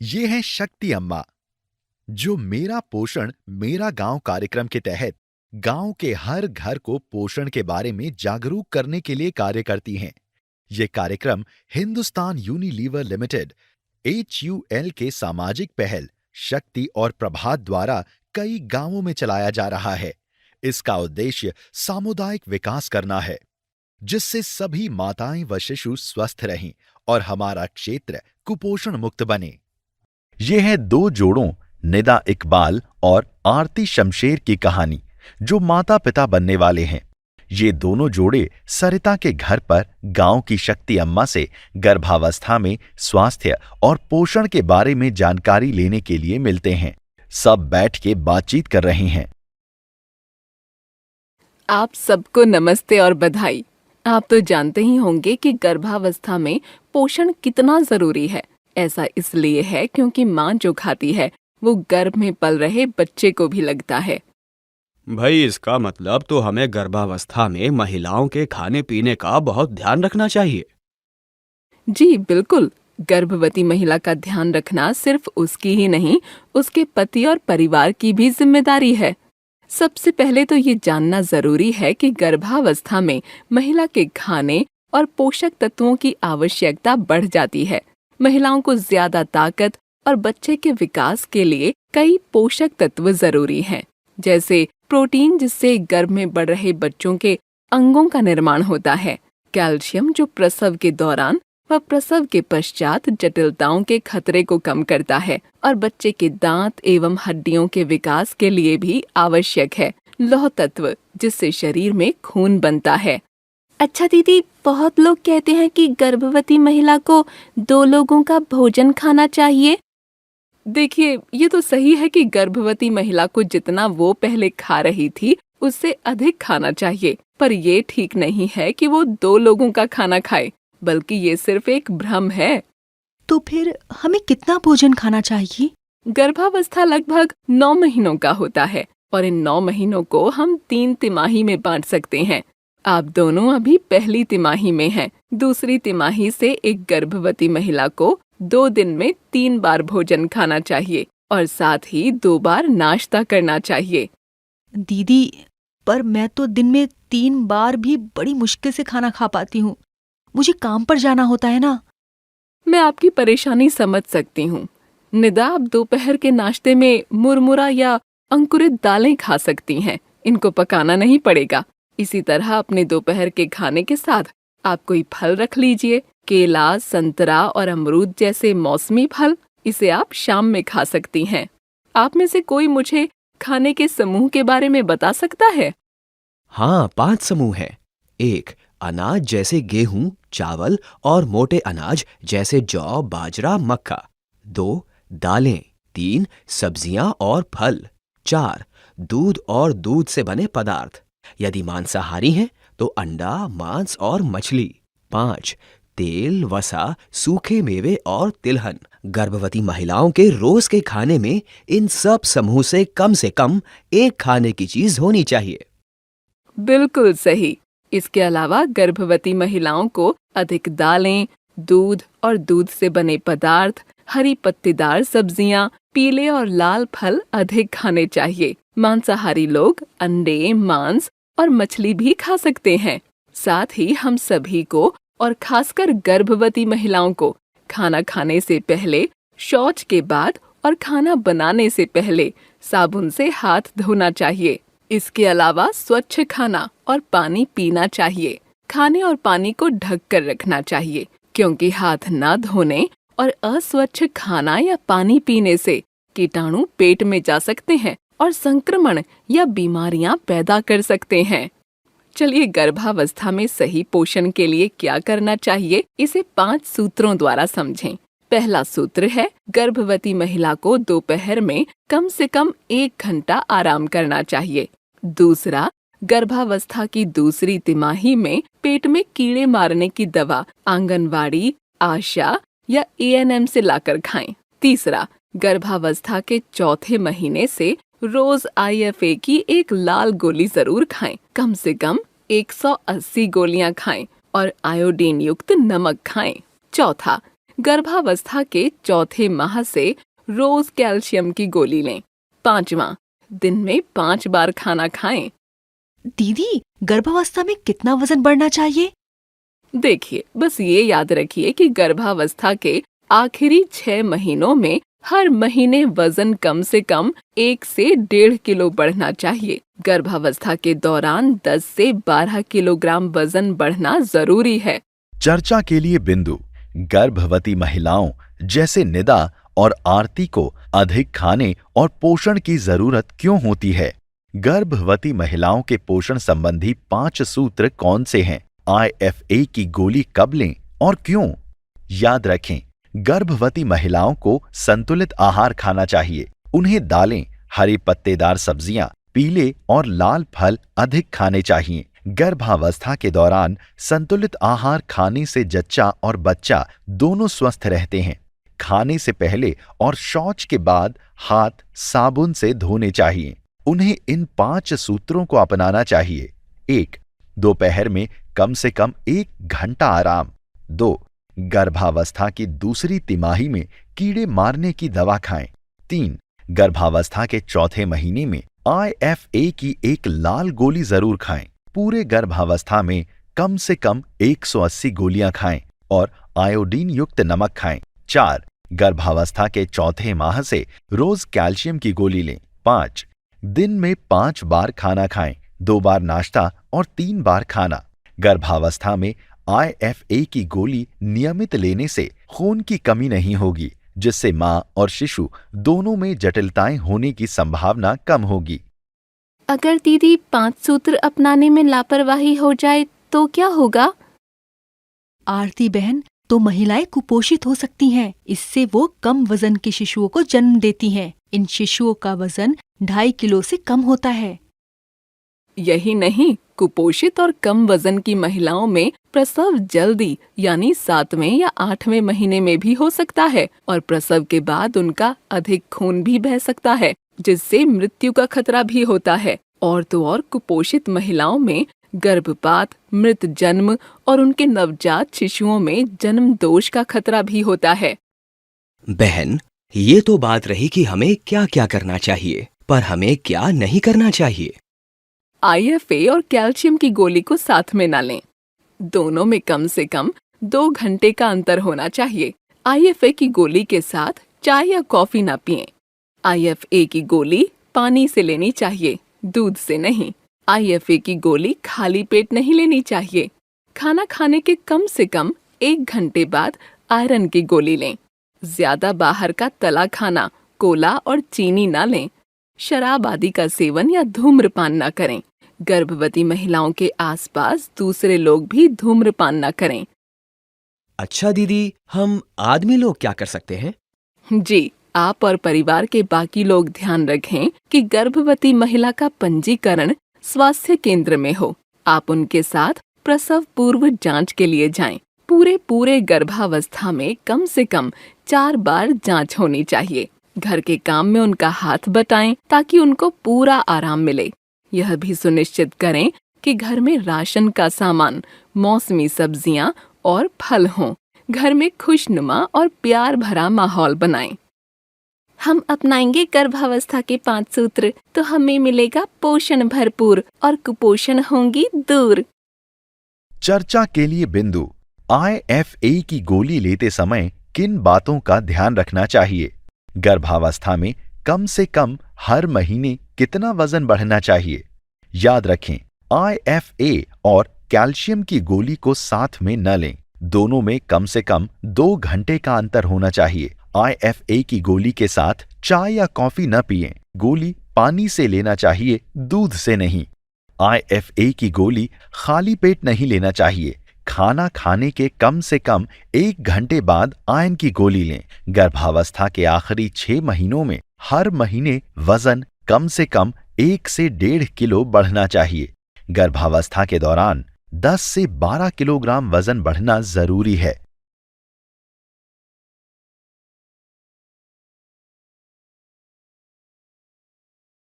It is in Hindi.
ये है शक्ति अम्मा, जो मेरा पोषण मेरा गांव कार्यक्रम के तहत गांव के हर घर को पोषण के बारे में जागरूक करने के लिए कार्य करती हैं। ये कार्यक्रम हिंदुस्तान यूनिलीवर लिमिटेड HUL के सामाजिक पहल शक्ति और प्रभात द्वारा कई गांवों में चलाया जा रहा है। इसका उद्देश्य सामुदायिक विकास करना है, जिससे सभी माताएं व शिशु स्वस्थ रहें और हमारा क्षेत्र कुपोषण मुक्त बने। ये है दो जोड़ों निदा इकबाल और आरती शमशेर की कहानी, जो माता पिता बनने वाले हैं। ये दोनों जोड़े सरिता के घर पर गांव की शक्ति अम्मा से गर्भावस्था में स्वास्थ्य और पोषण के बारे में जानकारी लेने के लिए मिलते हैं। सब बैठ के बातचीत कर रहे हैं। आप सबको नमस्ते और बधाई। आप तो जानते ही होंगे कि गर्भावस्था में पोषण कितना जरूरी है। ऐसा इसलिए है क्योंकि माँ जो खाती है वो गर्भ में पल रहे बच्चे को भी लगता है। भाई, इसका मतलब तो हमें गर्भावस्था में महिलाओं के खाने पीने का बहुत ध्यान रखना चाहिए। जी बिल्कुल। गर्भवती महिला का ध्यान रखना सिर्फ उसकी ही नहीं, उसके पति और परिवार की भी जिम्मेदारी है। सबसे पहले तो ये जानना जरूरी है कि गर्भावस्था में महिला के खाने और पोषक तत्वों की आवश्यकता बढ़ जाती है। महिलाओं को ज्यादा ताकत और बच्चे के विकास के लिए कई पोषक तत्व जरूरी हैं, जैसे प्रोटीन जिससे गर्भ में बढ़ रहे बच्चों के अंगों का निर्माण होता है, कैल्शियम जो प्रसव के दौरान व प्रसव के पश्चात जटिलताओं के खतरे को कम करता है और बच्चे के दांत एवं हड्डियों के विकास के लिए भी आवश्यक है, लौह तत्व जिससे शरीर में खून बनता है। अच्छा दीदी, बहुत लोग कहते हैं कि गर्भवती महिला को 2 लोगों का भोजन खाना चाहिए। देखिए, ये तो सही है कि गर्भवती महिला को जितना वो पहले खा रही थी उससे अधिक खाना चाहिए, पर ये ठीक नहीं है कि वो 2 लोगों का खाना खाए, बल्कि ये सिर्फ एक भ्रम है। तो फिर हमें कितना भोजन खाना चाहिए? गर्भावस्था लगभग 9 महीनों का होता है और इन 9 महीनों को हम 3 तिमाही में बांट सकते हैं। आप दोनों अभी पहली तिमाही में हैं। दूसरी तिमाही से एक गर्भवती महिला को 2 दिन में 3 बार भोजन खाना चाहिए और साथ ही 2 बार नाश्ता करना चाहिए। दीदी, पर मैं तो दिन में 3 बार भी बड़ी मुश्किल से खाना खा पाती हूँ। मुझे काम पर जाना होता है ना। मैं आपकी परेशानी समझ सकती हूँ। निदा, आप दोपहर के नाश्ते में मुरमुरा या अंकुरित दालें खा सकती हैं। इनको पकाना नहीं पड़ेगा। इसी तरह अपने दोपहर के खाने के साथ आप कोई फल रख लीजिए, केला, संतरा और अमरूद जैसे मौसमी फल। इसे आप शाम में खा सकती हैं। आप में से कोई मुझे खाने के समूह के बारे में बता सकता है? हाँ, 5 समूह हैं। 1. अनाज जैसे गेहूं, चावल और मोटे अनाज जैसे जौ, बाजरा, मक्का। 2. दालें। 3. सब्जियां और फल। 4. दूध और दूध से बने पदार्थ। यदि मांसाहारी हैं तो अंडा, मांस और मछली। 5. तेल, वसा, सूखे मेवे और तिलहन। गर्भवती महिलाओं के रोज के खाने में इन सब समूह से कम एक खाने की चीज होनी चाहिए। बिल्कुल सही। इसके अलावा गर्भवती महिलाओं को अधिक दालें, दूध और दूध से बने पदार्थ, हरी पत्तेदार सब्जियां, पीले और लाल फल अधिक खाने चाहिए। मांसाहारी लोग अंडे, मांस और मछली भी खा सकते हैं। साथ ही हम सभी को और खासकर गर्भवती महिलाओं को खाना खाने से पहले, शौच के बाद और खाना बनाने से पहले साबुन से हाथ धोना चाहिए। इसके अलावा स्वच्छ खाना और पानी पीना चाहिए। खाने और पानी को ढक कर रखना चाहिए, क्योंकि हाथ न धोने और अस्वच्छ खाना या पानी पीने से कीटाणु पेट में जा सकते हैं और संक्रमण या बीमारियां पैदा कर सकते हैं। चलिए, गर्भावस्था में सही पोषण के लिए क्या करना चाहिए, इसे 5 सूत्रों द्वारा समझें। पहला सूत्र है, गर्भवती महिला को दोपहर में कम से कम 1 घंटा आराम करना चाहिए। दूसरा, गर्भावस्था की दूसरी तिमाही में पेट में कीड़े मारने की दवा आंगनवाड़ी, आशा या ANM से लाकर खाएं। तीसरा, गर्भावस्था के 4थे महीने से रोज IFA की एक लाल गोली जरूर खाएं। कम से कम 180 गोलियां खाएं और आयोडीन युक्त नमक खाएं। चौथा, गर्भावस्था के चौथे माह से रोज कैल्शियम की गोली लें। 5वां, दिन में 5 बार खाना खाएं। दीदी, गर्भावस्था में कितना वजन बढ़ना चाहिए? देखिए, बस ये याद रखिए कि गर्भावस्था के आखिरी 6 महीनों में हर महीने वजन कम से कम 1 से 1.5 किलो बढ़ना चाहिए। गर्भावस्था के दौरान 10 से 12 किलोग्राम वजन बढ़ना जरूरी है। चर्चा के लिए बिंदु। गर्भवती महिलाओं जैसे निदा और आरती को अधिक खाने और पोषण की जरूरत क्यों होती है? गर्भवती महिलाओं के पोषण संबंधी 5 सूत्र कौन से हैं? IFA की गोली कब लें और क्यों? याद रखें, गर्भवती महिलाओं को संतुलित आहार खाना चाहिए। उन्हें दालें, हरी पत्तेदार सब्जियां, पीले और लाल फल अधिक खाने चाहिए। गर्भावस्था के दौरान संतुलित आहार खाने से जच्चा और बच्चा दोनों स्वस्थ रहते हैं। खाने से पहले और शौच के बाद हाथ साबुन से धोने चाहिए। उन्हें इन 5 सूत्रों को अपनाना चाहिए। 1. दोपहर में कम से कम 1 घंटा आराम। 2. गर्भावस्था की दूसरी तिमाही में कीड़े मारने की दवा खाएं। 3. गर्भावस्था के चौथे महीने में IFA की एक लाल गोली जरूर खाएं। पूरे गर्भावस्था में कम से कम 180 गोलियां खाएं और आयोडीन युक्त नमक खाएं। 4. गर्भावस्था के चौथे माह से रोज कैल्शियम की गोली लें। 5. दिन में 5 बार खाना खाएं, 2 बार नाश्ता और 3 बार खाना। गर्भावस्था में IFA की गोली नियमित लेने से खून की कमी नहीं होगी, जिससे मां और शिशु दोनों में जटिलताएं होने की संभावना कम होगी। अगर दीदी 5 सूत्र अपनाने में लापरवाही हो जाए तो क्या होगा? आरती बहन, तो महिलाएं कुपोषित हो सकती हैं। इससे वो कम वजन के शिशुओं को जन्म देती हैं। इन शिशुओं का वजन 2.5 किलो से कम होता है। यही नहीं, कुपोषित और कम वजन की महिलाओं में प्रसव जल्दी यानी 7वें या 8वें महीने में भी हो सकता है और प्रसव के बाद उनका अधिक खून भी बह सकता है, जिससे मृत्यु का खतरा भी होता है। और तो और कुपोषित महिलाओं में गर्भपात, मृत जन्म और उनके नवजात शिशुओं में जन्म दोष का खतरा भी होता है। बहन, ये तो बात रही कि हमें क्या क्या करना चाहिए, पर हमें क्या नहीं करना चाहिए। IFA और कैल्शियम की गोली को साथ में ना लें। दोनों में कम से कम 2 घंटे का अंतर होना चाहिए। IFA की गोली के साथ चाय या कॉफी ना पिएं। IFA की गोली पानी से लेनी चाहिए, दूध से नहीं। IFA की गोली खाली पेट नहीं लेनी चाहिए। खाना खाने के कम से कम 1 घंटे बाद आयरन की गोली लें। ज्यादा बाहर का तला खाना, कोला और चीनी ना लें। शराब आदि का सेवन या धूम्रपान ना करें। गर्भवती महिलाओं के आसपास दूसरे लोग भी धूम्रपान ना करें। अच्छा दीदी, हम आदमी लोग क्या कर सकते हैं? जी, आप और परिवार के बाकी लोग ध्यान रखें कि गर्भवती महिला का पंजीकरण स्वास्थ्य केंद्र में हो। आप उनके साथ प्रसव पूर्व जांच के लिए जाएं। पूरे गर्भावस्था में कम से कम 4 बार जांच होनी चाहिए। घर के काम में उनका हाथ बटाएं ताकि उनको पूरा आराम मिले। यह भी सुनिश्चित करें कि घर में राशन का सामान, मौसमी सब्जियां और फल हों। घर में खुशनुमा और प्यार भरा माहौल बनाएं। हम अपनाएंगे गर्भावस्था के 5 सूत्र तो हमें मिलेगा पोषण भरपूर और कुपोषण होंगी दूर। चर्चा के लिए बिंदु। IFA की गोली लेते समय किन बातों का ध्यान रखना चाहिए? गर्भावस्था में कम से कम हर महीने कितना वजन बढ़ना चाहिए? याद रखें, IFA और कैल्शियम की गोली को साथ में न लें। दोनों में कम से कम 2 घंटे का अंतर होना चाहिए। IFA की गोली के साथ चाय या कॉफी न पिएं। गोली पानी से लेना चाहिए, दूध से नहीं। IFA की गोली खाली पेट नहीं लेना चाहिए। खाना खाने के कम से कम 1 घंटे बाद आयरन की गोली लें। गर्भावस्था के आखिरी 6 महीनों में हर महीने वजन कम से कम 1 से 1.5 किलो बढ़ना चाहिए। गर्भावस्था के दौरान 10 से 12 किलोग्राम वजन बढ़ना जरूरी है।